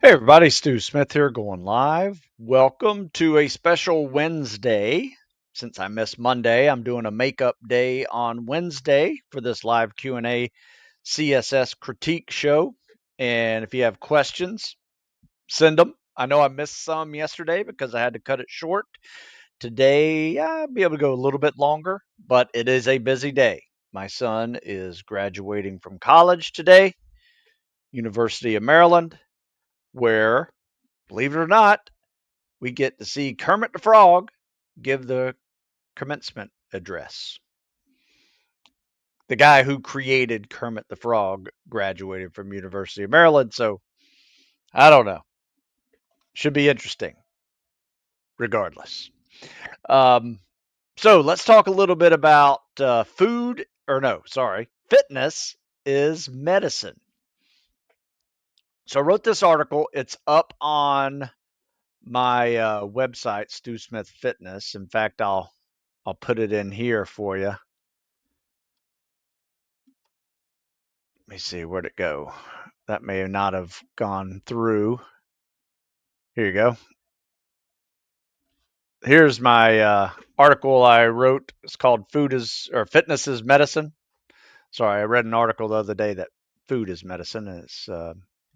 Hey everybody, Stu Smith here going live. Welcome to a special Wednesday. Since I missed Monday, I'm doing a makeup day on Wednesday for this live Q&A CSS critique show. And if you have questions, send them. I know I missed some yesterday because I had to cut it short. Today, I'll be able to go a little bit longer, but it is a busy day. My son is graduating from college today, University of Maryland, where, believe it or not, we get to see Kermit the Frog give the commencement address. The guy who created Kermit the Frog graduated from University of Maryland, so I don't know. Should be interesting, regardless. Um, so let's talk a little bit about fitness is medicine. So I wrote this article. It's up on my website, Stu Smith Fitness. In fact, I'll put it in here for you. Let me see, where'd it go? That may not have gone through. Here you go. Here's my article I wrote. It's called Fitness is Medicine. Sorry, I read an article the other day that food is medicine, and it's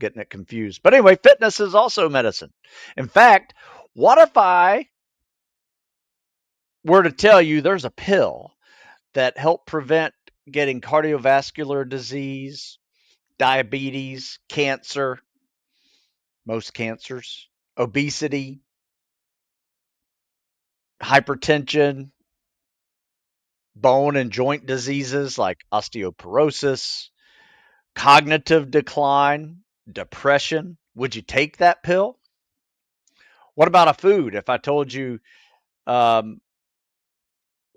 getting it confused. But anyway, fitness is also medicine. In fact, what if I were to tell you there's a pill that helped prevent getting cardiovascular disease, diabetes, cancer, most cancers, obesity, hypertension, bone and joint diseases like osteoporosis, cognitive decline, depression? Would you take that pill? What about a food? If I told you um,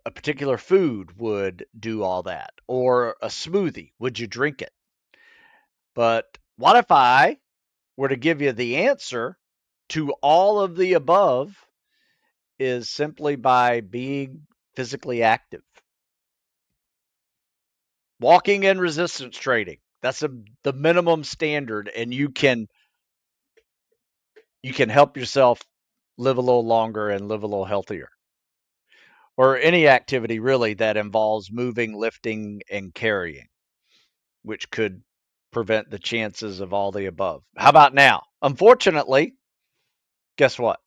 a particular food would do all that, or a smoothie, would you drink it? But what if I were to give you the answer to all of the above is simply by being physically active? Walking and resistance training. That's the minimum standard, and you can help yourself live a little longer and live a little healthier. Or any activity really that involves moving, lifting, and carrying, which could prevent the chances of all the above. How about now? Unfortunately, guess what?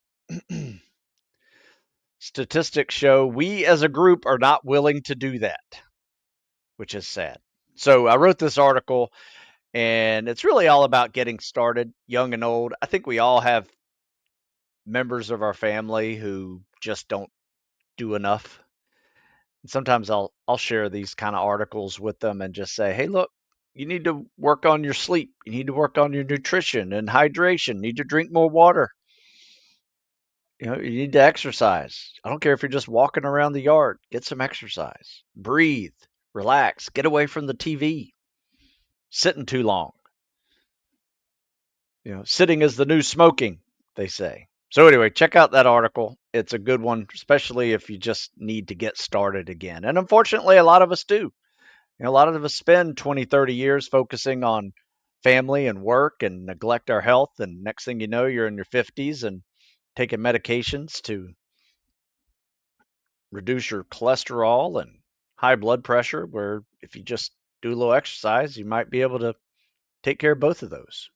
Statistics show we as a group are not willing to do that, which is sad. So I wrote this article, and it's really all about getting started, young and old. I think we all have members of our family who just don't do enough. And sometimes I'll share these kind of articles with them and just say, "Hey, look, you need to work on your sleep. You need to work on your nutrition and hydration. You need to drink more water. You need to exercise. I don't care if you're just walking around the yard. Get some exercise. Breathe, relax, get away from the TV. Sitting too long. Sitting is the new smoking, they say." So anyway, check out that article. It's a good one, especially if you just need to get started again. And unfortunately, a lot of us do. A lot of us spend 20, 30 years focusing on family and work and neglect our health. And next thing you know, you're in your 50s and taking medications to reduce your cholesterol and high blood pressure, where if you just do a little exercise, you might be able to take care of both of those.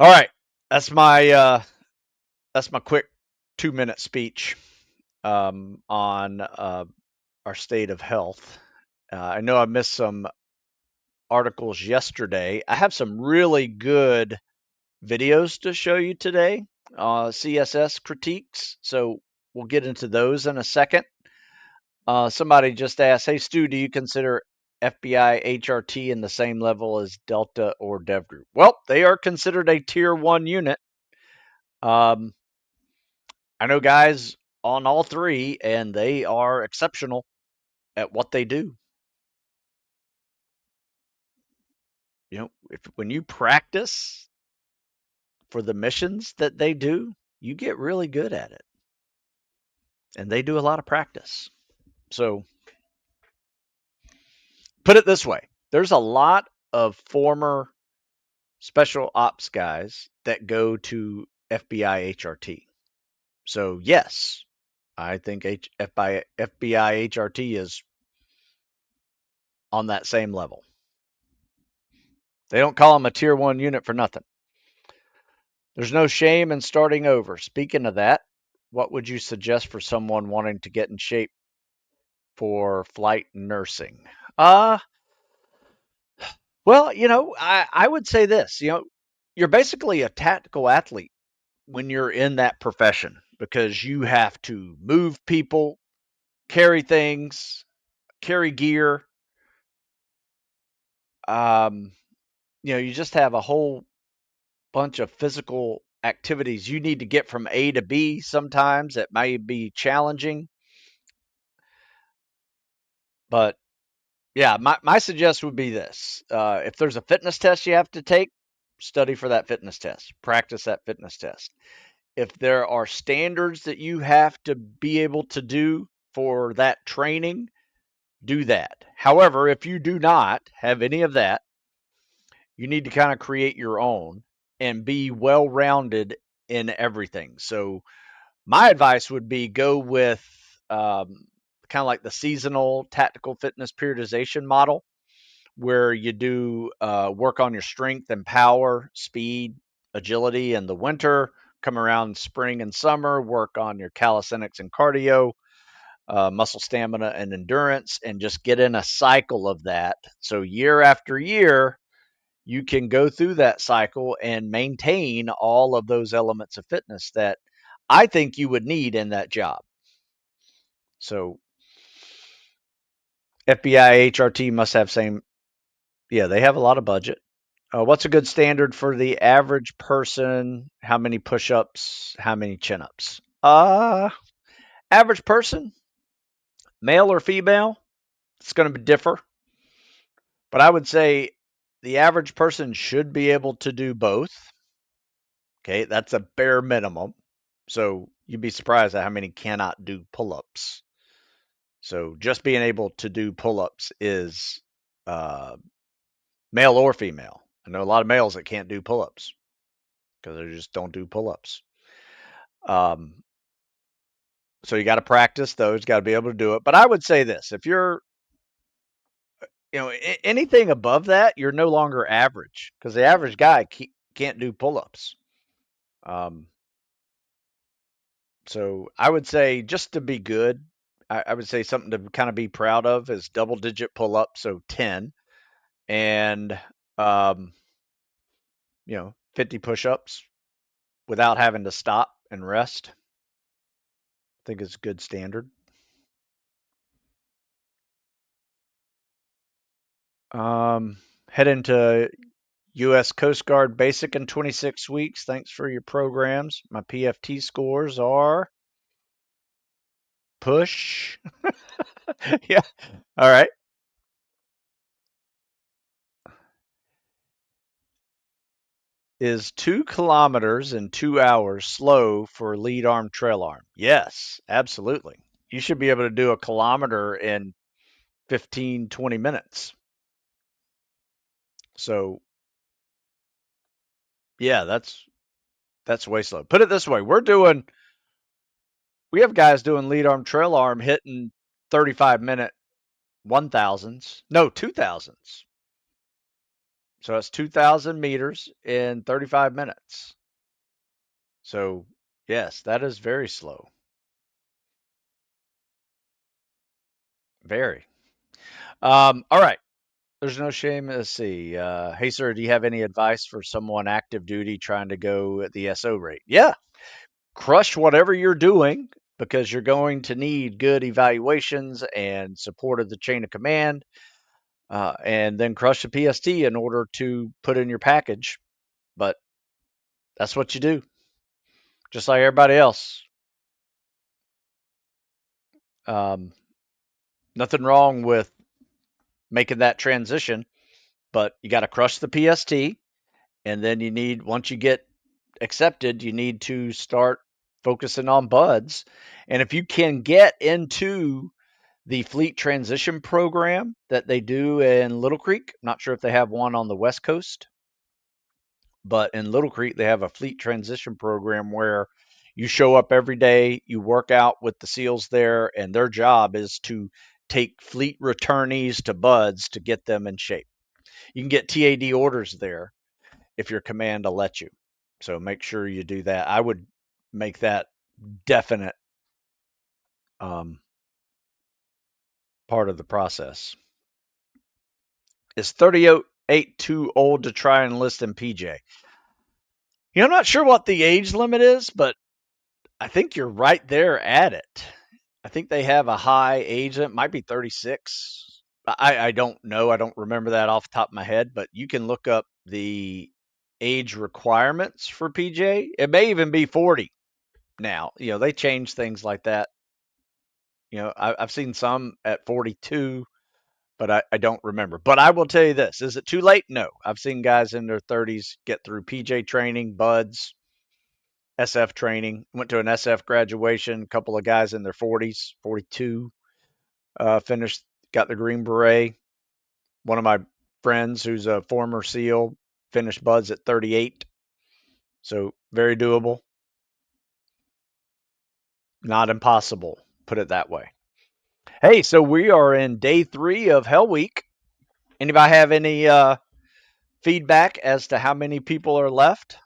All right. That's my quick 2-minute speech on our state of health. I know I missed some articles yesterday. I have some really good videos to show you today, CSS critiques. So we'll get into those in a second. Somebody just asked, "Hey Stu, do you consider FBI HRT in the same level as Delta or Dev Group?" Well, they are considered a tier 1 unit. Um, I know guys on all three, and they are exceptional at what they do. When you practice for the missions that they do, you get really good at it. And they do a lot of practice. So put it this way, there's a lot of former special ops guys that go to FBI HRT. So yes, I think FBI HRT is on that same level. They don't call them a tier 1 unit for nothing. There's no shame in starting over. Speaking of that, what would you suggest for someone wanting to get in shape for flight nursing? Well, I would say this, you're basically a tactical athlete when you're in that profession because you have to move people, carry things, carry gear. Um, you just have a whole bunch of physical activities you need to get from A to B. Sometimes it may be challenging, but yeah, my suggestion would be this. If there's a fitness test you have to take, study for that fitness test, practice that fitness test. If there are standards that you have to be able to do for that training, do that. However, if you do not have any of that, you need to kind of create your own and be well rounded in everything. So, my advice would be go with kind of like the seasonal tactical fitness periodization model, where you do work on your strength and power, speed, agility in the winter, come around spring and summer, work on your calisthenics and cardio, muscle stamina and endurance, and just get in a cycle of that. So year after year, you can go through that cycle and maintain all of those elements of fitness that I think you would need in that job. So FBI HRT must have same, yeah, they have a lot of budget. What's a good standard for the average person? How many push-ups? How many chin-ups? Average person, male or female, it's going to differ. But I would say the average person should be able to do both. Okay, that's a bare minimum. So you'd be surprised at how many cannot do pull-ups. So just being able to do pull-ups is uh, male or female. I know a lot of males that can't do pull-ups because they just don't do pull-ups. Um, so you got to practice those, got to be able to do it. But I would say this: if you're, anything above that, you're no longer average because the average guy can't do pull-ups. Um, so I would say just to be good, I would say something to kind of be proud of is double-digit pull-ups, so 10, and um, 50 push-ups without having to stop and rest. I think it's a good standard. Head into U.S. Coast Guard Basic in 26 weeks. Thanks for your programs. My PFT scores are push. Yeah. All right. Is 2 kilometers in 2 hours slow for lead arm, trail arm? Yes, absolutely. You should be able to do a kilometer in 15, 20 minutes. So, yeah, that's way slow. Put it this way, we have guys doing lead arm, trail arm hitting 35-minute 1000s. No, 2000s. So that's 2,000 meters in 35 minutes. So, yes, that is very slow. Very. All right. There's no shame. Let's see. Hey, sir, do you have any advice for someone active duty trying to go at the SO rate? Yeah. Crush whatever you're doing because you're going to need good evaluations and support of the chain of command, and then crush the PST in order to put in your package. But that's what you do, just like everybody else. Um, Nothing wrong with making that transition, but you got to crush the PST, and then once you get accepted, you need to start focusing on buds. And if you can get into the fleet transition program that they do in Little Creek, I'm not sure if they have one on the West Coast, But in Little Creek, they have a fleet transition program where you show up every day, you work out with the SEALs there, and their job is to take fleet returnees to buds to get them in shape. You can get TAD orders there if your command will let you. So make sure you do that. I would make that definite part of the process. Is 38 too old to try and enlist in PJ? I'm not sure what the age limit is, but I think you're right there at it. I think they have a high age limit, might be 36. I don't know. I don't remember that off the top of my head, but you can look up the age requirements for PJ. It may even be 40 now. They change things like that. I've seen some at 42, but I don't remember. But I will tell you this. Is it too late? No. I've seen guys in their 30s get through PJ training, buds, SF training. Went to an SF graduation. A couple of guys in their 40s, 42, finished, got the Green Beret. One of my friends who's a former SEAL finished buds at 38. So very doable. Not impossible, put it that way. Hey, so we are in day 3 of Hell Week. Anybody have any feedback as to how many people are left?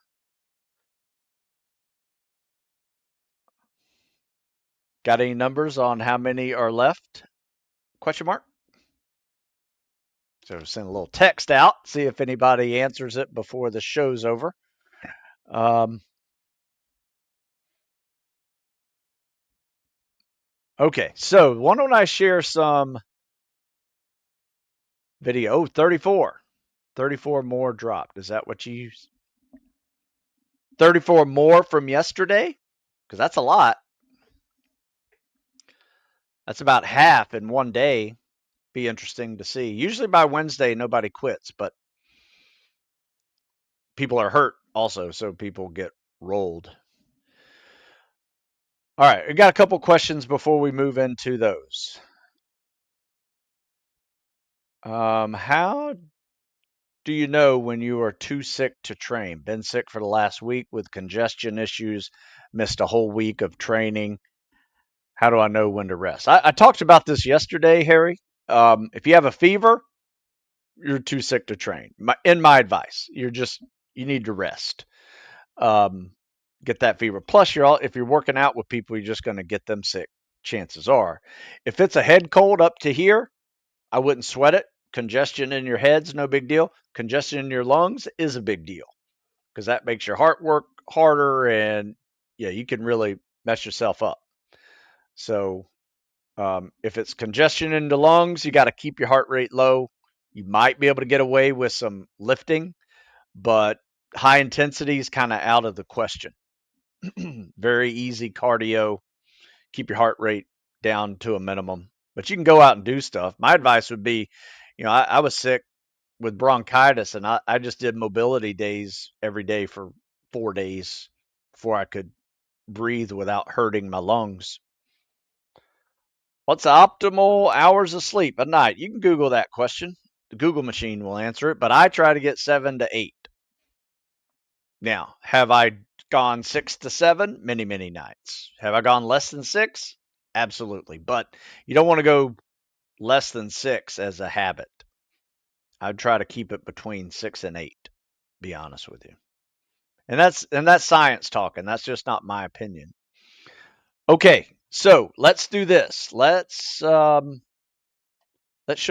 Got any numbers on how many are left? Question mark. So send a little text out, see if anybody answers it before the show's over. Okay, so why don't I share some video? Oh, 34. 34 more dropped. Is that what you use? 34 more from yesterday? Because that's a lot. That's about half in one day. Be interesting to see. Usually by Wednesday, nobody quits, but people are hurt also, so people get rolled. All right, we got a couple questions before we move into those. How do you know when you are too sick to train? Been sick for the last week with congestion issues, missed a whole week of training. How do I know when to rest? I talked about this yesterday, Harry. If you have a fever, you're too sick to train. In my advice, you need to rest. Get that fever. Plus, if you're working out with people, you're just going to get them sick. Chances are, if it's a head cold up to here, I wouldn't sweat it. Congestion in your head's no big deal. Congestion in your lungs is a big deal because that makes your heart work harder, and you can really mess yourself up. So if it's congestion in the lungs, you got to keep your heart rate low. You might be able to get away with some lifting, but high intensity is kind of out of the question. Very easy cardio. Keep your heart rate down to a minimum, but you can go out and do stuff. My advice would be, I was sick with bronchitis, and I just did mobility days every day for 4 days before I could breathe without hurting my lungs. What's the optimal hours of sleep a night? You can Google that question. The Google machine will answer it, but I try to get 7 to 8. Now, have I gone 6 to 7? Many, many nights. Have I gone less than 6? Absolutely. But you don't want to go less than 6 as a habit. I'd try to keep it between 6 and 8, be honest with you. And that's science talking. That's just not my opinion. Okay, so let's do this. Let's show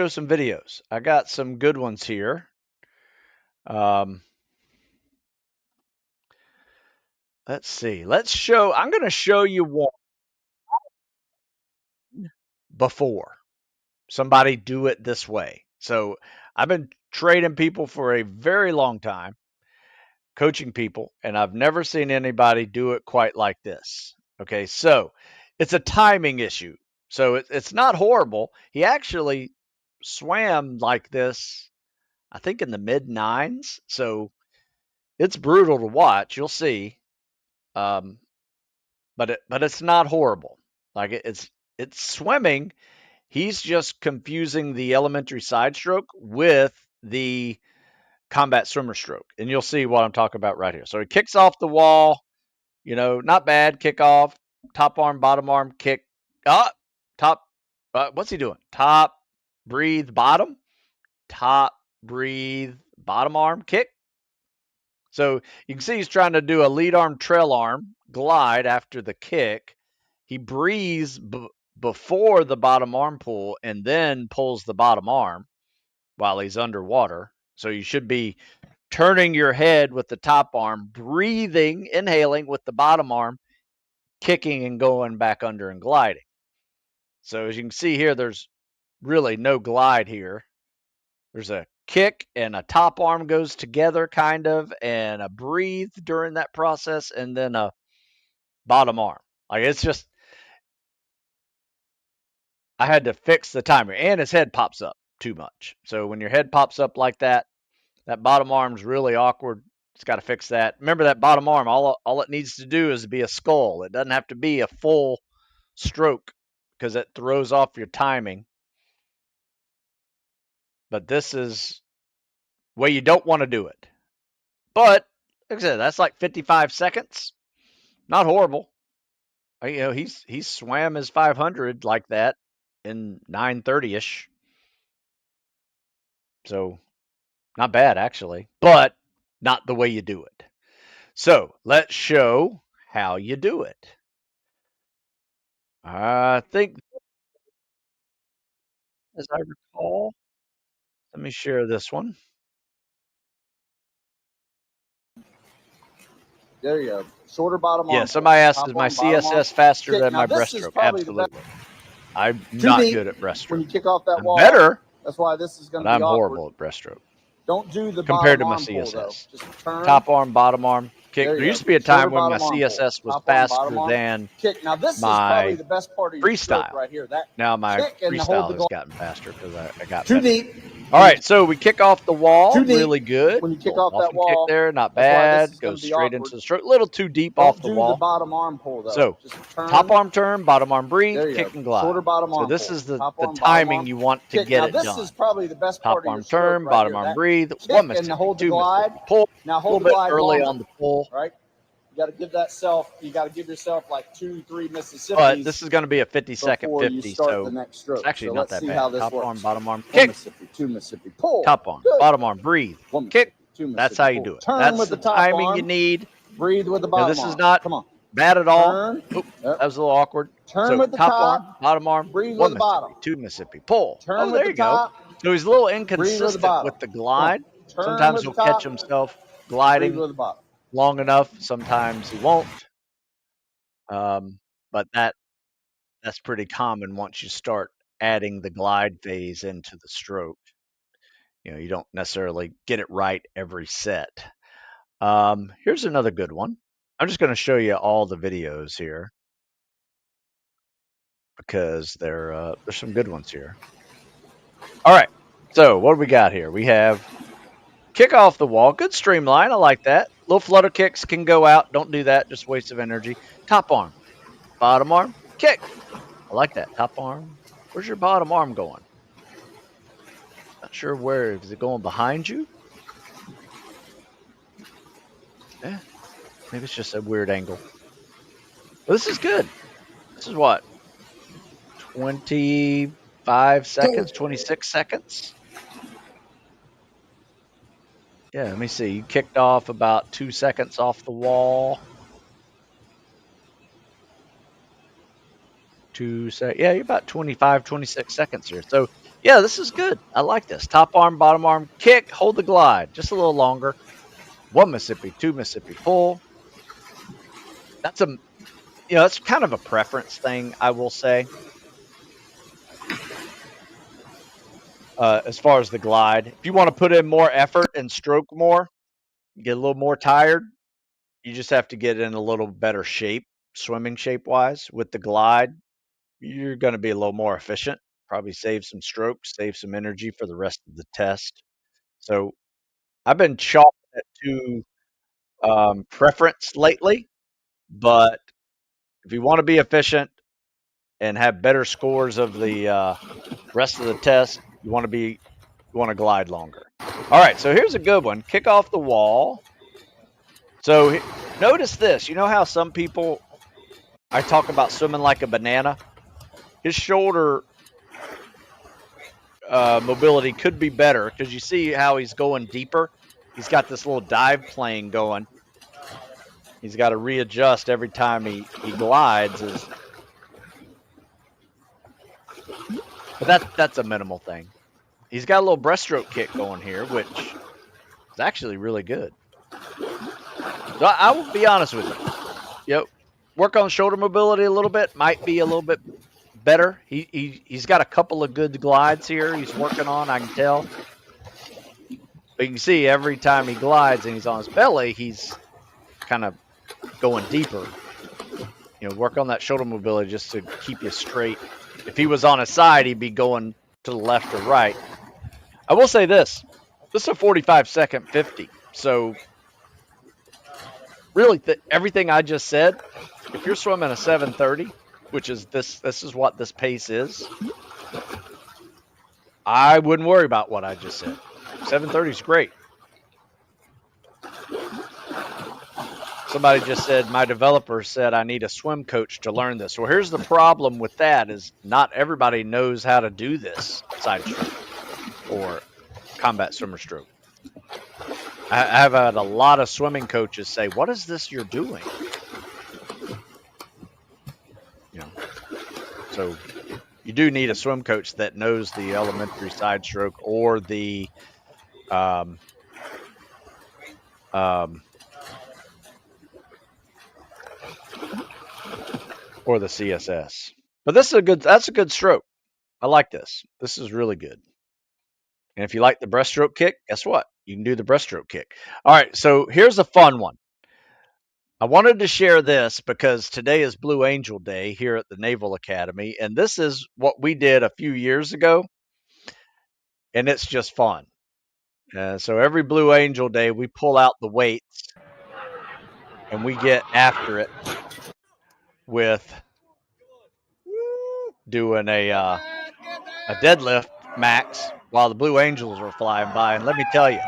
some videos. I got some good ones here. Let's see. I'm going to show you one before somebody do it this way. So I've been training people for a very long time, coaching people, and I've never seen anybody do it quite like this. Okay, so it's a timing issue. So it's not horrible. He actually swam like this, I think in the mid 9s. So it's brutal to watch. You'll see. But it's not horrible. Like it's swimming. He's just confusing the elementary side stroke with the combat swimmer stroke. And you'll see what I'm talking about right here. So he kicks off the wall, not bad. Kick off, top arm, bottom arm, kick up, top. What's he doing? Top, breathe, bottom, top, breathe, bottom arm, kick. So you can see he's trying to do a lead arm, trail arm, glide after the kick. He breathes before the bottom arm pull and then pulls the bottom arm while he's underwater. So you should be turning your head with the top arm, breathing, inhaling with the bottom arm, kicking and going back under and gliding. So as you can see here, there's really no glide here. There's a kick and a top arm goes together kind of, and a breathe during that process, and then a bottom arm. Like, it's just, I had to fix the timer, and his head pops up too much. So when your head pops up like that, that bottom arm's really awkward. It's got to fix that. Remember, that bottom arm, all it needs to do is be a skull. It doesn't have to be a full stroke because it throws off your timing. But this is way you don't want to do it. But like I said, that's like 55 seconds. Not horrible. He's swam his 500 like that in 9:30ish. So not bad actually, but not the way you do it. So let's show how you do it. I think, as I recall, let me share this one. There you go. Shorter bottom arm. Yeah, somebody asked, is my CSS faster than my breaststroke? Absolutely. I'm not good at breaststroke. When you kick off that wall, better. That's why this is going to be I'm awkward. Horrible at breaststroke. Don't do the compared to my bottom arm CSS. Pull, just turn. Top arm, bottom arm, kick. There used to be a time when my CSS was faster than kick. Now this my is probably the best part of your freestyle right here. That now my freestyle has gotten faster because I got too better. deep. All right, so we kick off the wall, really good. When you kick off that wall, kick there, not bad. Goes straight into the stroke. A little too deep off the wall. The bottom arm pull though. So just turn. Top arm turn, bottom arm breathe, kick and glide. Shorter bottom arm. So this is the timing you want to get it done. This is probably the best part of your arm turn, bottom arm breathe, 1 mistake, 2 mistake, pull. Now hold a little bit early on the pull. Right. You got to give you got to give yourself like 2-3 Mississippis. But this is going to be a 50-second 50, so it's actually not that bad. Top arm, bottom arm, kick. 1 Mississippi, 2 Mississippi, pull. Top arm, bottom arm, breathe, kick. That's how you do it. That's the timing you need. Breathe with the bottom arm. This is not bad at all. Oop, that was a little awkward. Turn with the top arm, bottom arm, breathe 1 with the bottom. 2 Mississippi, pull. Turn there you go. So he's a little inconsistent with the glide. Sometimes he'll catch himself gliding long enough. Sometimes he won't. But that's pretty common once you start adding the glide phase into the stroke. You don't necessarily get it right every set. Here's another good one. I'm just going to show you all the videos here because there's some good ones here. All right. So what do we got here? We have kick off the wall. Good streamline. I like that. Little flutter kicks can go out. Don't do that. Just waste of energy. Top arm. Bottom arm. Kick. I like that. Top arm. Where's your bottom arm going? Not sure where. Is it going behind you? Yeah. Maybe it's just a weird angle. But this is good. This is what? 25 seconds? 26 seconds? Yeah, let me see. You kicked off about 2 seconds off the wall. 2 seconds. Yeah, you're about 25, 26 seconds here. So, yeah, this is good. I like this. Top arm, bottom arm, kick, hold the glide. Just a little longer. 1 Mississippi, 2 Mississippi, pull. That's it's kind of a preference thing, I will say. As far as the glide, if you want to put in more effort and stroke more, get a little more tired, you just have to get in a little better shape, swimming shape wise. With the glide, you're going to be a little more efficient, probably save some strokes, save some energy for the rest of the test. So I've been chalking it to preference lately, but if you want to be efficient and have better scores of the rest of the test, you want to be You want to glide longer. All right, so here's a good one. Kick off the wall. So notice this. You know how some people, I talk about swimming like a banana? His shoulder mobility could be better because you see how he's going deeper. He's got this little dive plane going. He's got to readjust every time he glides. But that's a minimal thing. He's got a little breaststroke kick going here, which is actually really good. So I will be honest with you. Yep. Work on shoulder mobility a little bit. Might be a little bit better. He's got a couple of good glides here he's working on, I can tell. But you can see every time he glides and he's on his belly, he's kind of going deeper. You know, work on that shoulder mobility just to keep you straight. If he was on his side, he'd be going to the left or right. I will say this. This is a 45-second 50. So really, everything I just said, if you're swimming a 7:30, which is this is what this pace is, I wouldn't worry about what I just said. 7:30 is great. Somebody just said, my developer said I need a swim coach to learn this. Well, here's the problem with that is not everybody knows how to do this side stroke or combat swimmer stroke. I have had a lot of swimming coaches say, what is this you're doing? You know, so you do need a swim coach that knows the elementary side stroke or the or the CSS. But this is that's a good stroke. I like this. This is really good. And if you like the breaststroke kick, guess what? You can do the breaststroke kick. All right, so here's a fun one. I wanted to share this because today is Blue Angel Day here at the Naval Academy, and this is what we did a few years ago, and it's just fun. So every Blue Angel Day, we pull out the weights, and we get after it with doing a deadlift max while the Blue Angels were flying by. And let me tell you,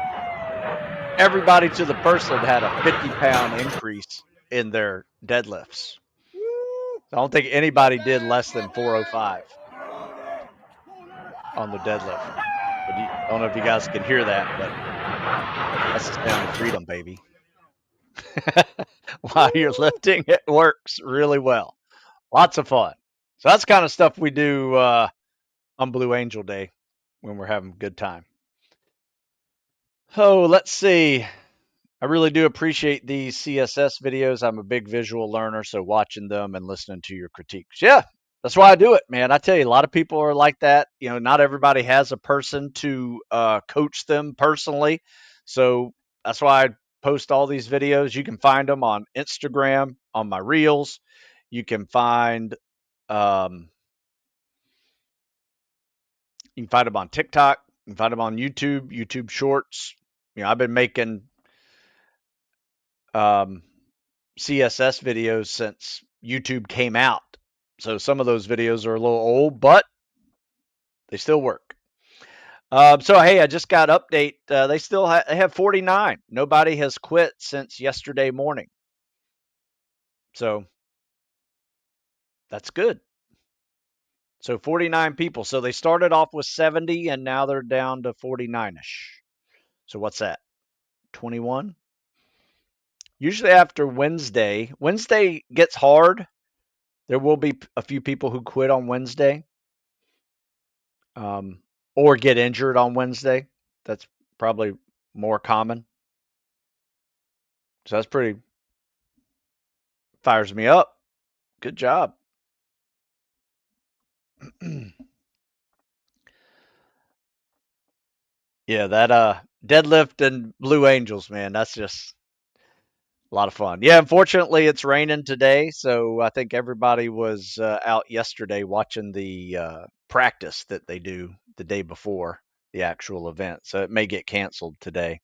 everybody to the person had a 50-pound increase in their deadlifts. I don't think anybody did less than 405 on the deadlift. But I don't know if you guys can hear that, but that's the sound of freedom, baby. While you're lifting, it works really well. Lots of fun. So that's kind of stuff we do on Blue Angel Day when we're having a good time. Oh, let's see. I really do appreciate these CSS videos. I'm a big visual learner, so watching them and listening to your critiques. Yeah, that's why I do it, man. I tell you, a lot of people are like that. You know, not everybody has a person to coach them personally. So that's why I post all these videos. You can find them on Instagram, on my Reels. You can find them on TikTok. You can find them on YouTube, YouTube Shorts. You know, I've been making CSS videos since YouTube came out. So some of those videos are a little old, but they still work. So, hey, I just got update. They still they have 49. Nobody has quit since yesterday morning. So that's good. So 49 people. So they started off with 70 and now they're down to 49-ish. So what's that? 21? Usually after Wednesday gets hard. There will be a few people who quit on Wednesday. Or get injured on Wednesday. That's probably more common. So that's pretty fires me up. Good job. Yeah, that deadlift and Blue Angels, man, that's just a lot of fun. Yeah, unfortunately it's raining today, so I think everybody was out yesterday watching the practice that they do the day before the actual event. So it may get canceled today.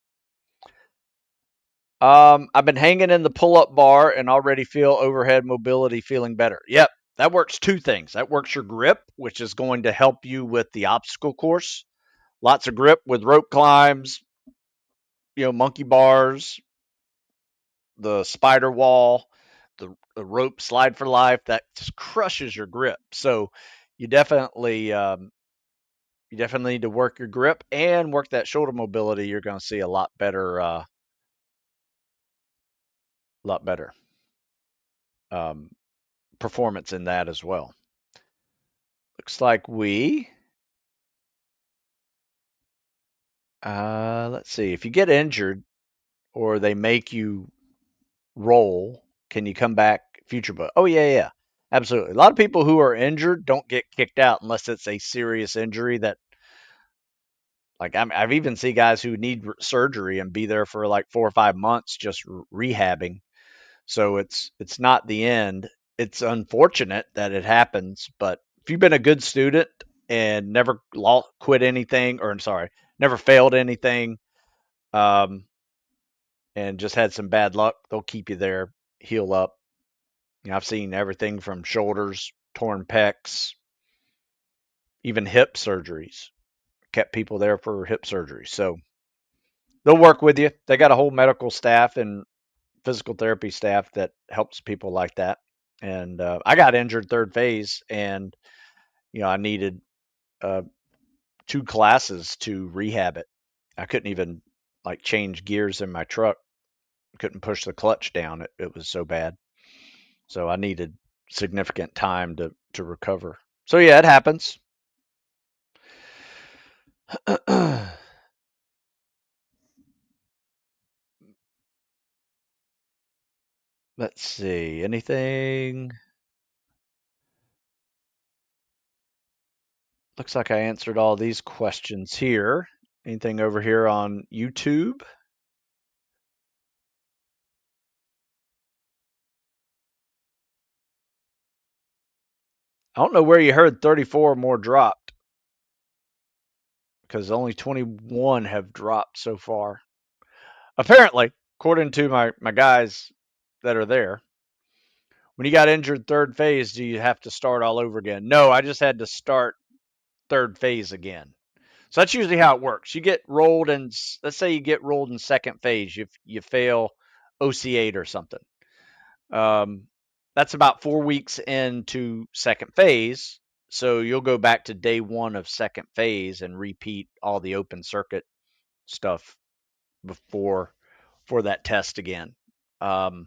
I've been hanging in the pull-up bar and already feel overhead mobility feeling better. Yep, that works two things. That works your grip, which is going to help you with the obstacle course. lots of grip with rope climbs, monkey bars, the spider wall, the rope slide for life. That just crushes your grip. So you definitely you definitely need to work your grip and work that shoulder mobility. You're going to see a lot better um, performance in that as well. Looks like let's see, if you get injured or they make you roll, can you come back future? But oh yeah, absolutely. A lot of people who are injured don't get kicked out unless it's a serious injury that, like, I've even seen guys who need surgery and be there for like 4 or 5 months just rehabbing. So it's not the end. It's unfortunate that it happens, but if you've been a good student and never quit anything, or I'm sorry, never failed anything, um, and just had some bad luck, they'll keep you there, heal up. I've seen everything from shoulders, torn pecs, even hip surgeries. Kept people there for hip surgery. So they'll work with you. They got a whole medical staff and physical therapy staff that helps people like that. And I got injured third phase, and I needed uh, 2 classes to rehab it. I couldn't even like change gears in my truck. Couldn't push the clutch down. It was so bad. So I needed significant time to recover. So yeah, it happens. Let's see. Anything? Looks like I answered all these questions here. Anything over here on YouTube? I don't know where you heard 34 more dropped, because only 21 have dropped so far. Apparently, according to my guys that are there, when you got injured third phase, do you have to start all over again? No, I just had to start third phase again. So that's usually how it works. You get rolled in, let's say you get rolled in second phase, you fail OC8 or something. Um, that's about 4 weeks into second phase. So you'll go back to day one of second phase and repeat all the open circuit stuff before for that test again. Um,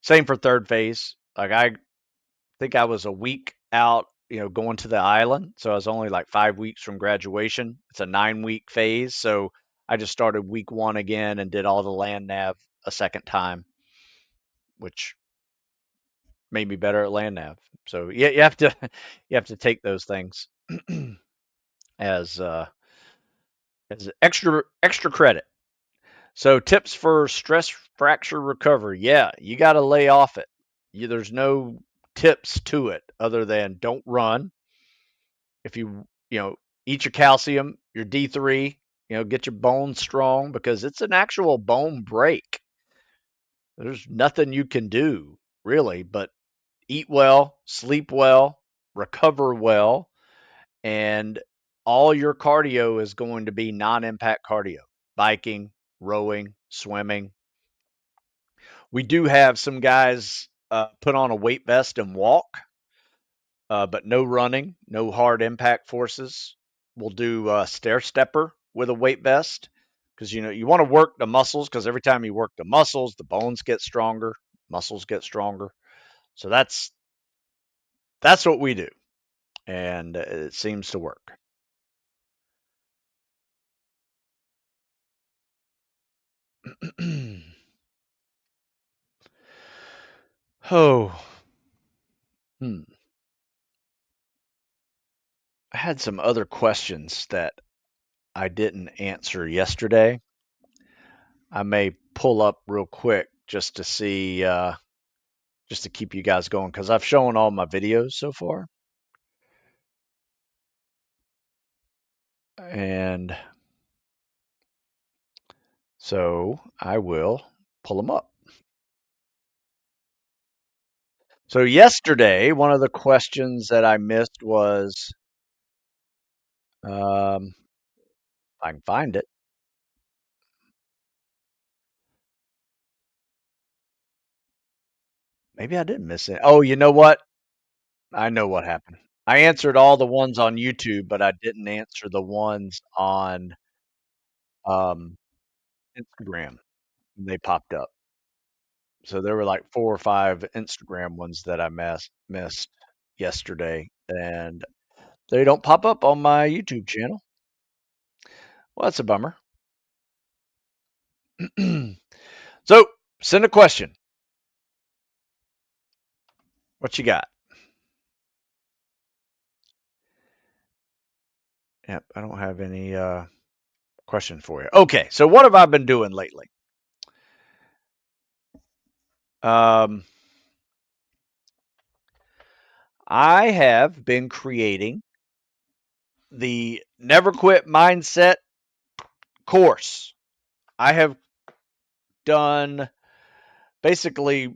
Same for third phase. Like, I think I was a week out, going to the island. So I was only like 5 weeks from graduation. It's a 9 week phase. So I just started week one again and did all the land nav a second time, which made me better at land nav. So yeah, you have to you have to take those things as extra credit. So tips for stress fracture recovery. Yeah, you got to lay off it. There's no tips to it other than don't run. If eat your calcium, your D3, get your bones strong, because it's an actual bone break. There's nothing you can do really but eat well, sleep well, recover well, and all your cardio is going to be non-impact cardio. Biking, rowing, swimming. We do have some guys put on a weight vest and walk, but no running, no hard impact forces. We'll do stair stepper with a weight vest, because you want to work the muscles, because every time you work the muscles, the bones get stronger, muscles get stronger. So that's what we do, and it seems to work. Oh, hmm. I had some other questions that I didn't answer yesterday. I may pull up real quick just to see, just to keep you guys going, because I've shown all my videos so far. And so I will pull them up. So yesterday, one of the questions that I missed was, um, I can find it. Maybe I didn't miss it. Oh, you know what? I know what happened. I answered all the ones on YouTube, but I didn't answer the ones on um, Instagram. They popped up. So there were like 4 or 5 Instagram ones that I missed yesterday, and they don't pop up on my YouTube channel. Well, that's a bummer. So send a question. What you got? Yep, I don't have any question for you. Okay, so what have I been doing lately? Um, I have been creating the Never Quit Mindset course. I have done basically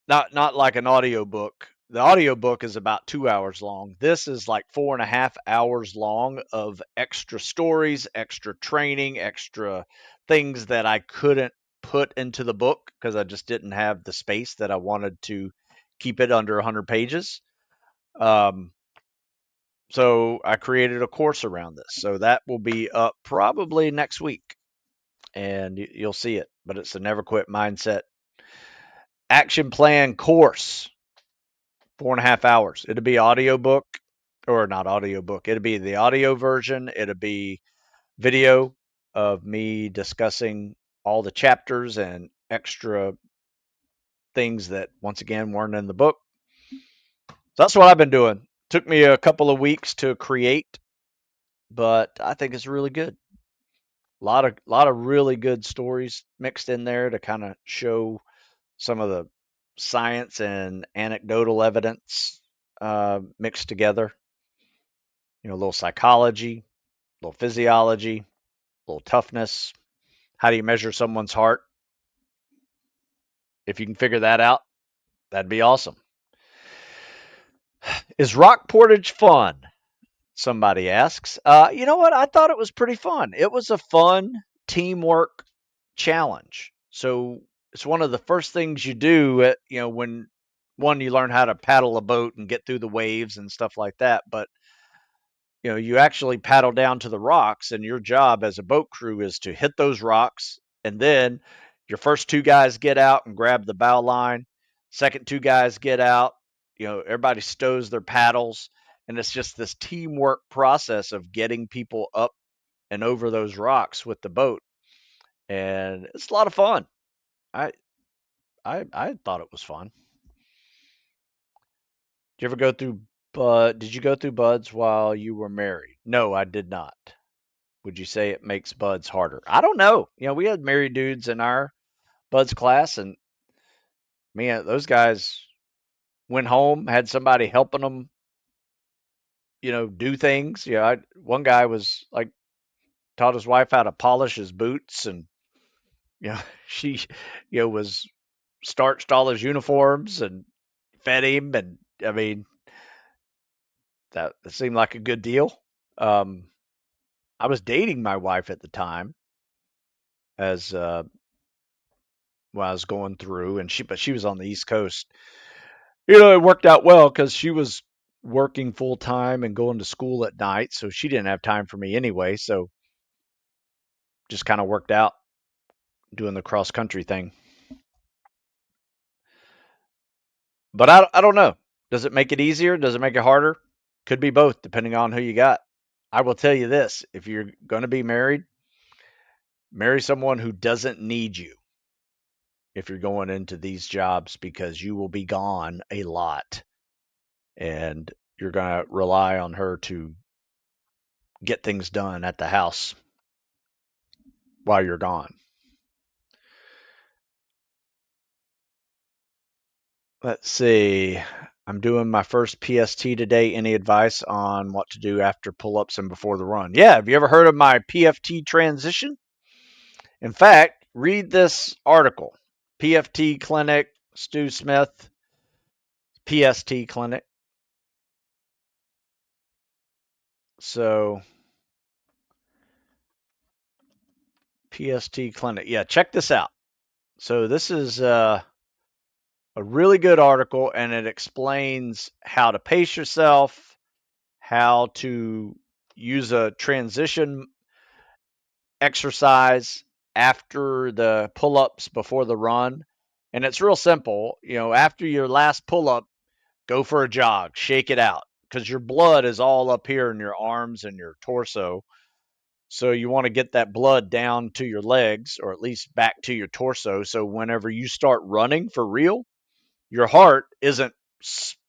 not like an audio book. The audio book is about 2 hours long. This is like 4.5 hours long of extra stories, extra training, extra things that I couldn't put into the book because I just didn't have the space that I wanted to keep it under 100 pages. Um, so I created a course around this. So that will be up probably next week, and you'll see it. But it's the Never Quit Mindset Action Plan course. 4.5 hours. It'll be audiobook or not audiobook. It'll be the audio version. It'll be video of me discussing all the chapters and extra things that once again weren't in the book. So that's what I've been doing. Took me a couple of weeks to create, but I think it's really good. A lot of really good stories mixed in there to kind of show some of the science and anecdotal evidence mixed together. A little psychology, a little physiology, a little toughness. How do you measure someone's heart? If you can figure that out, that'd be awesome. Is rock portage fun? Somebody asks. You know what? I thought it was pretty fun. It was a fun teamwork challenge. So it's one of the first things you do when one, you learn how to paddle a boat and get through the waves and stuff like that. But you actually paddle down to the rocks, and your job as a boat crew is to hit those rocks, and then your first 2 guys get out and grab the bow line. Second 2 guys get out. Everybody stows their paddles, and it's just this teamwork process of getting people up and over those rocks with the boat, and it's a lot of fun. I I thought it was fun. Did you ever go through? Did you go through buds while you were married? No, I did not. Would you say it makes buds harder? I don't know. We had married dudes in our buds class, and man, those guys went home, had somebody helping them, do things. One guy was like taught his wife how to polish his boots, and she, was starched all his uniforms and fed him, and I mean that seemed like a good deal. Um, I was dating my wife at the time as when I was going through, and she was on the East Coast. It worked out well because she was working full time and going to school at night, so she didn't have time for me anyway. So just kind of worked out doing the cross country thing. But I don't know. Does it make it easier? Does it make it harder? Could be both, depending on who you got. I will tell you this: if you're going to be married, marry someone who doesn't need you if you're going into these jobs, because you will be gone a lot, and you're going to rely on her to get things done at the house while you're gone. Let's see. I'm doing my first PST today. Any advice on what to do after pull ups and before the run? Yeah. Have you ever heard of my PFT transition? In fact, read this article: PFT Clinic, Stu Smith, PST Clinic. So PST Clinic. Yeah, check this out. So this is a really good article, and it explains how to pace yourself, how to use a transition exercise after the pull-ups before the run. And it's real simple. After your last pull-up, go for a jog, shake it out, because your blood is all up here in your arms and your torso. So you want to get that blood down to your legs, or at least back to your torso. So whenever you start running for real, your heart isn't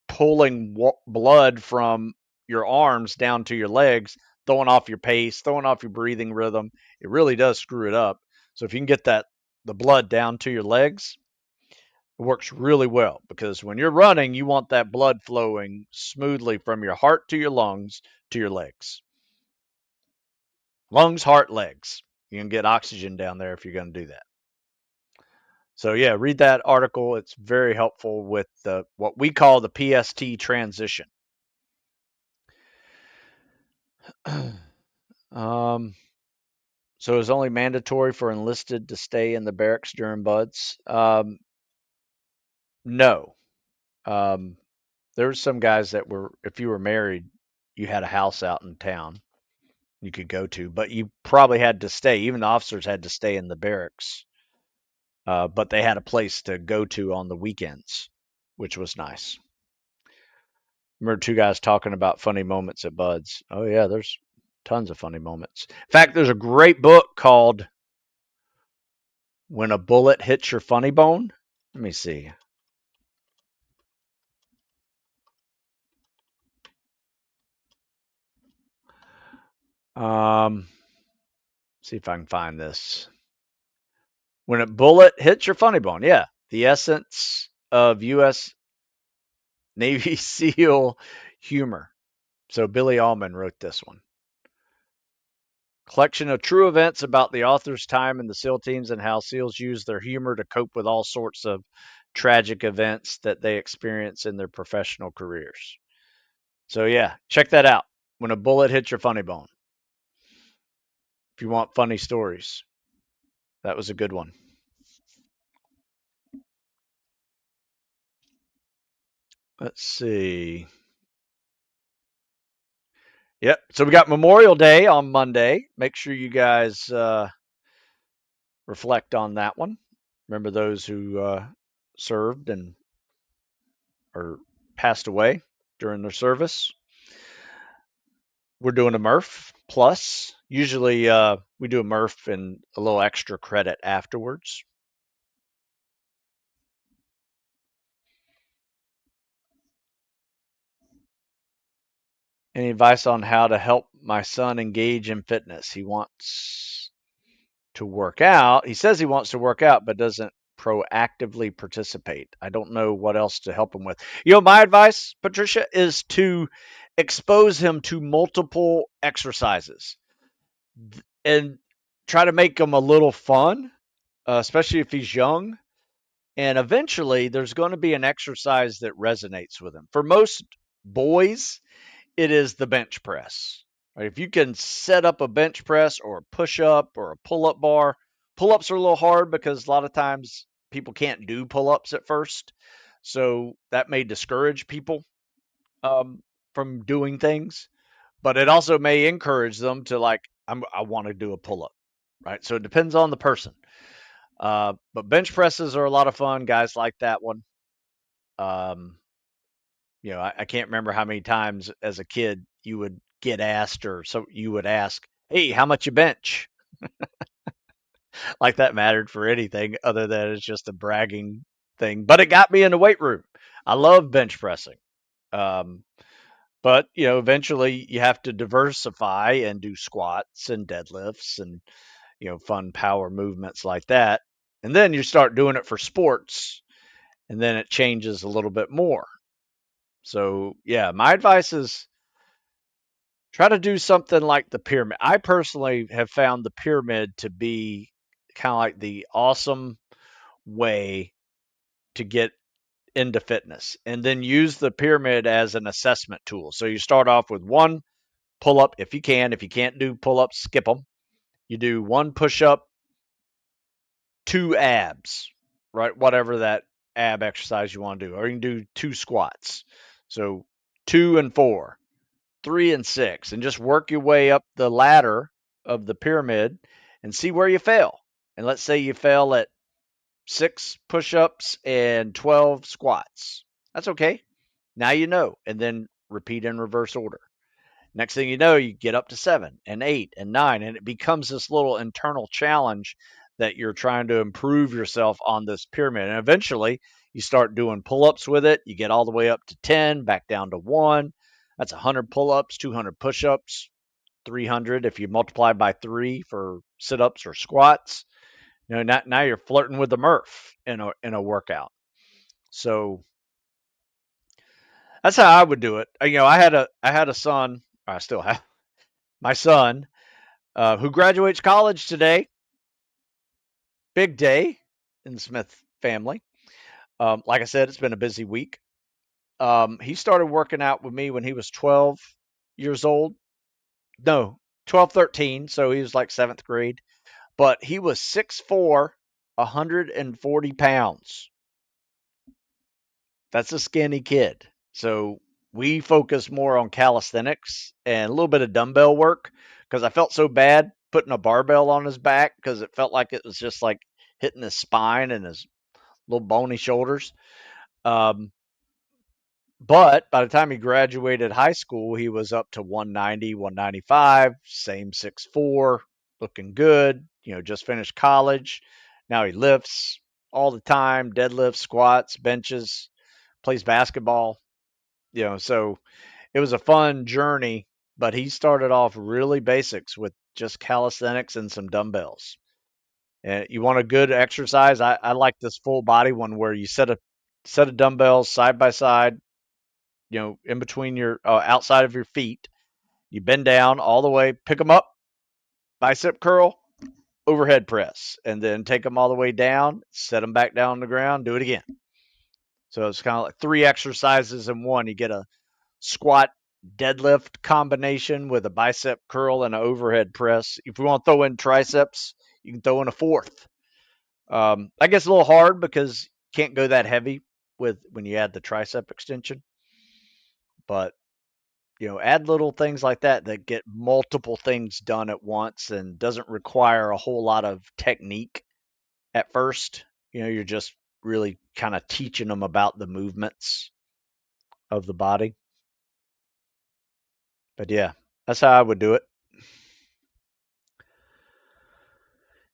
pulling blood from your arms down to your legs, throwing off your pace, throwing off your breathing rhythm. It really does screw it up. So if you can get the blood down to your legs, it works really well, because when you're running, you want that blood flowing smoothly from your heart to your lungs to your legs. Lungs, heart, legs. You can get oxygen down there if you're going to do that. So yeah, read that article. It's very helpful with what we call the PST transition. So it's only mandatory for enlisted to stay in the barracks during buds. No. There were some guys that were, if you were married, you had a house out in town you could go to, but you probably had to stay. Even the officers had to stay in the barracks, but they had a place to go to on the weekends, which was nice. Remember two guys talking about funny moments at buds. Oh yeah, there's tons of funny moments. In fact, there's a great book called When a Bullet Hits Your Funny Bone. Let me see. See if I can find this. When a bullet hits your funny bone. Yeah. The essence of U.S. Navy SEAL humor. So Billy Allman wrote this one. Collection of true events about the author's time in the SEAL teams and how SEALs use their humor to cope with all sorts of tragic events that they experience in their professional careers. So yeah, check that out. When a bullet hits your funny bone. If you want funny stories. That was a good one. Let's see. Yep. So we got Memorial Day on Monday. Make sure you guys reflect on that one. Remember those who served and or passed away during their service. We're doing a MRF plus. Usually we do a MRF and a little extra credit afterwards. Any advice on how to help my son engage in fitness? He wants to work out. He says he wants to work out, but doesn't proactively participate. I don't know what else to help him with. My advice, Patricia, is to expose him to multiple exercises and try to make them a little fun, especially if he's young. And eventually, there's going to be an exercise that resonates with him. For most boys, it is the bench press. Right? If you can set up a bench press or a push up or a pull up bar, pull ups are a little hard because a lot of times people can't do pull ups at first. So that may discourage people from doing things, but it also may encourage them to I want to do a pull up. Right. So it depends on the person. But bench presses are a lot of fun. Guys like that one. I can't remember how many times as a kid you would get asked, or so you would ask, "Hey, how much you bench?" Like that mattered for anything other than it's just a bragging thing. But it got me in the weight room. I love bench pressing. Um, but eventually you have to diversify and do squats and deadlifts and fun power movements like that. And then you start doing it for sports, and then it changes a little bit more. So yeah, my advice is try to do something like the pyramid. I personally have found the pyramid to be kind of like the awesome way to get into fitness, and then use the pyramid as an assessment tool. So you start off with one pull up if you can. If you can't do pull ups, skip them. You do one push up, 2 abs, right? Whatever that ab exercise you want to do, or you can do 2 squats. So 2 and 4, 3 and 6, and just work your way up the ladder of the pyramid and see where you fail. And let's say you fail at 6 push-ups and 12 squats. That's okay. Now you know, and then repeat in reverse order. Next thing you know, you get up to 7 and 8 and 9, and it becomes this little internal challenge that you're trying to improve yourself on this pyramid. And eventually, you start doing pull ups with it. You get all the way up to 10, back down to 1. That's 100 pull ups, 200 push ups, 300 if you multiply by 3 for sit ups or squats. Now you're flirting with the Murph in a workout. So that's how I would do it. I had a son. I still have my son who graduates college today. Big day in the Smith family. Like I said, it's been a busy week. He started working out with me when he was 12 years old. No, 12, 13. So he was like seventh grade. But he was 6'4", 140 pounds. That's a skinny kid. So we focus more on calisthenics and a little bit of dumbbell work because I felt so bad putting a barbell on his back because it felt like it was just like hitting his spine and his little bony shoulders. Um, but by the time he graduated high school, he was up to 190, 195, same 6'4", looking good. Just finished college. Now he lifts all the time, deadlifts, squats, benches, plays basketball. So it was a fun journey, but he started off really basics with just calisthenics and some dumbbells. And you want a good exercise? I like this full body one where you set of dumbbells side by side, in between your outside of your feet. You bend down all the way, pick them up, bicep curl, overhead press, and then take them all the way down, set them back down on the ground, do it again. So it's kind of like 3 exercises in one. You get a squat deadlift combination with a bicep curl and an overhead press. If you want to throw in triceps, you can throw in a fourth. I guess a little hard because you can't go that heavy when you add the tricep extension. But add little things like that get multiple things done at once and doesn't require a whole lot of technique at first. You're just really kind of teaching them about the movements of the body. But yeah, that's how I would do it.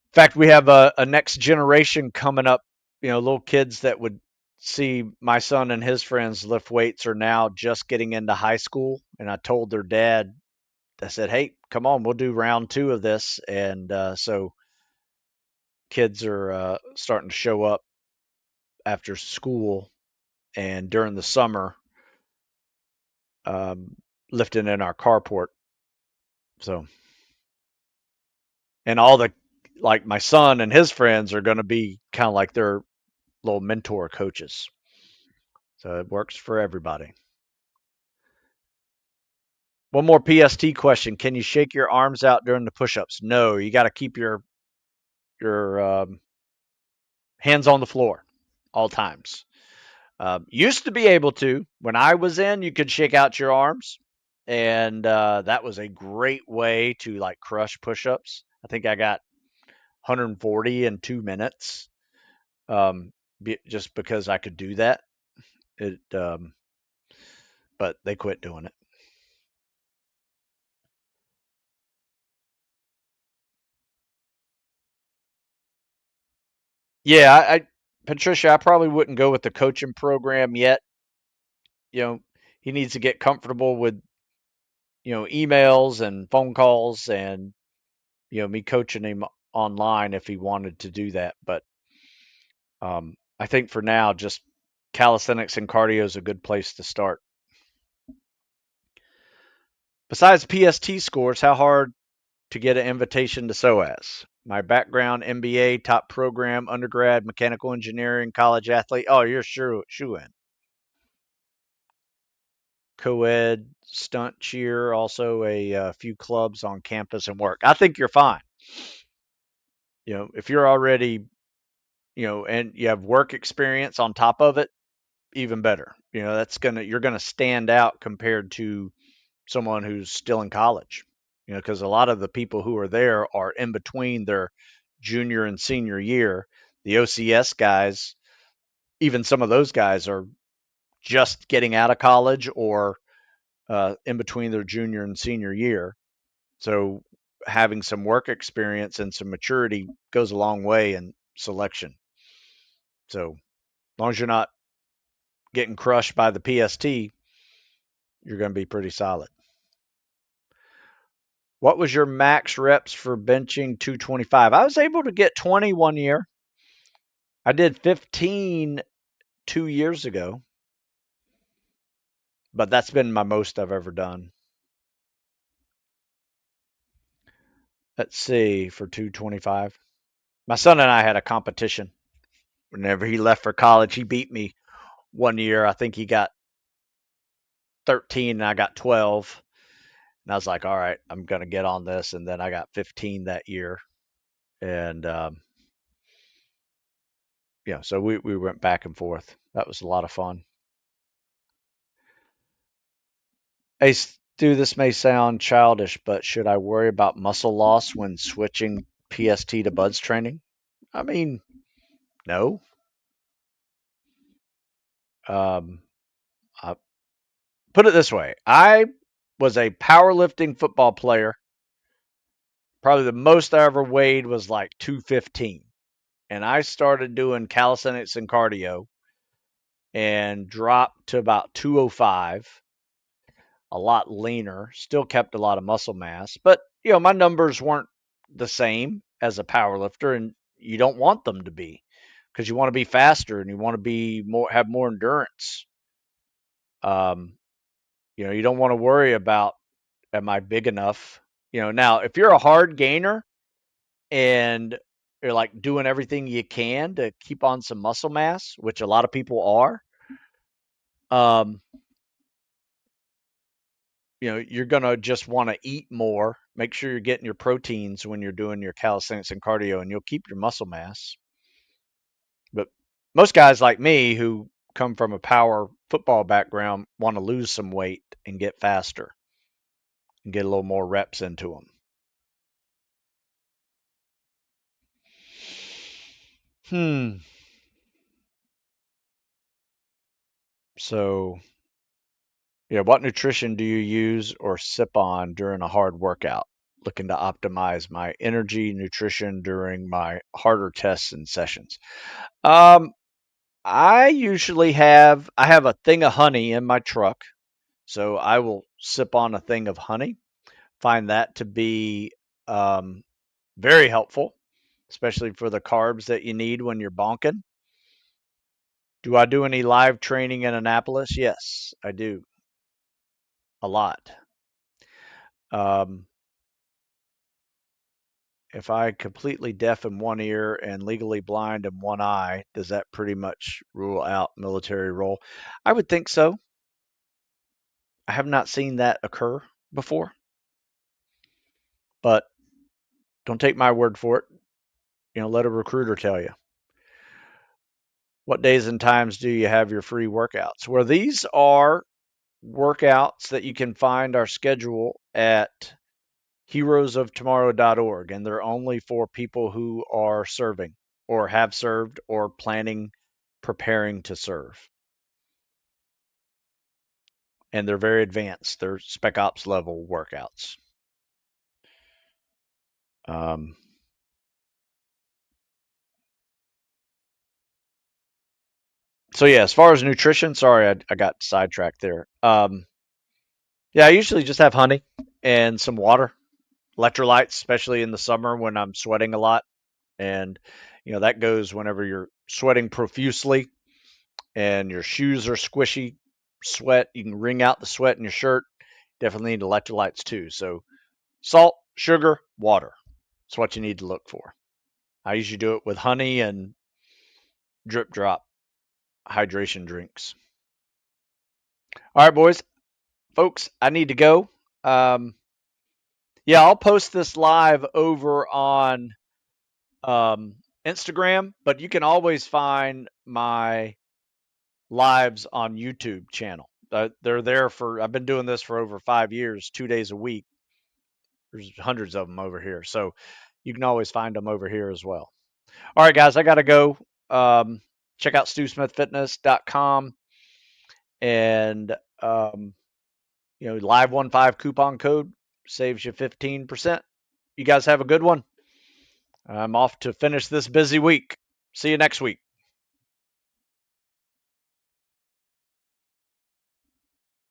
In fact, we have a next generation coming up. Little kids that would see my son and his friends lift weights are now just getting into high school. And I told their dad, I said, "Hey, come on, we'll do round 2 of this." And so kids are starting to show up after school and during the summer, um, lifting in our carport. So, and all the like my son and his friends are going to be kind of like their little mentor coaches. So it works for everybody. One more PST question: can you shake your arms out during the push-ups? No, you got to keep your hands on the floor all times. Used to be able to. When I was in, you could shake out your arms, and that was a great way to like crush push-ups. I think I got 140 in 2 minutes, just because I could do that. It, but they quit doing it. Yeah, Patricia, I probably wouldn't go with the coaching program yet. You know, he needs to get comfortable with emails and phone calls and me coaching him online if he wanted to do that. But I think for now, just calisthenics and cardio is a good place to start. Besides PST scores, how hard to get an invitation to SOAS? My background, MBA, top program, undergrad, mechanical engineering, college athlete. Oh, you're sure shoe in. Co-ed, stunt cheer, also a few clubs on campus and work. I think you're fine. If you're already and you have work experience on top of it, even better. You're gonna stand out compared to someone who's still in college. Because a lot of the people who are there are in between their junior and senior year. The OCS guys, even some of those guys are just getting out of college or in between their junior and senior year. So having some work experience and some maturity goes a long way in selection. So as long as you're not getting crushed by the PST, you're going to be pretty solid. What was your max reps for benching 225? I was able to get 20 one year. I did 15 2 years ago, but that's been my most I've ever done. Let's see, for 225. My son and I had a competition. Whenever he left for college, he beat me one year. I think he got 13 and I got 12. And I was like, all right, I'm going to get on this. And then I got 15 that year. And, so we went back and forth. That was a lot of fun. Hey, Stu, this may sound childish, but should I worry about muscle loss when switching PST to buds training? I mean, no. I put it this way. I was a powerlifting football player. Probably the most I ever weighed was like 215. And I started doing calisthenics and cardio and dropped to about 205, a lot leaner, still kept a lot of muscle mass, but my numbers weren't the same as a power lifter, and you don't want them to be because you want to be faster and you want to be have more endurance. You don't want to worry about, am I big enough? Now if you're a hard gainer and you're like doing everything you can to keep on some muscle mass, which a lot of people are, you're going to just want to eat more. Make sure you're getting your proteins when you're doing your calisthenics and cardio, and you'll keep your muscle mass. But most guys like me who come from a power football background want to lose some weight and get faster and get a little more reps into them. So, what nutrition do you use or sip on during a hard workout? Looking to optimize my energy nutrition during my harder tests and sessions. I usually have a thing of honey in my truck, so I will sip on a thing of honey. Find that to be very helpful, especially for the carbs that you need when you're bonking. Do I do any live training in Annapolis? Yes, I do. A lot. If I completely deaf in one ear and legally blind in one eye, does that pretty much rule out military role? I would think so. I have not seen that occur before, but don't take my word for it. Let a recruiter tell you. What days and times do you have your free workouts? Well, these are workouts that you can find our schedule at heroesoftomorrow.org, and they're only for people who are serving or have served or preparing to serve. And they're very advanced. They're spec ops level workouts. So yeah, as far as nutrition, sorry, I got sidetracked there. Yeah, I usually just have honey and some water, electrolytes, especially in the summer when I'm sweating a lot. And, that goes whenever you're sweating profusely and your shoes are squishy, sweat. You can wring out the sweat in your shirt. Definitely need electrolytes too. So salt, sugar, water. That's what you need to look for. I usually do it with honey and drip drop hydration drinks. All right, boys, folks, I need to go. Yeah, I'll post this live over on Instagram, but you can always find my lives on YouTube channel. They're there for, I've been doing this for over 5 years, 2 days a week. There's hundreds of them over here. So you can always find them over here as well. All right, guys, I got to go. Check out stewsmithfitness.com and, live 15 coupon code saves you 15%. You guys have a good one. I'm off to finish this busy week. See you next week.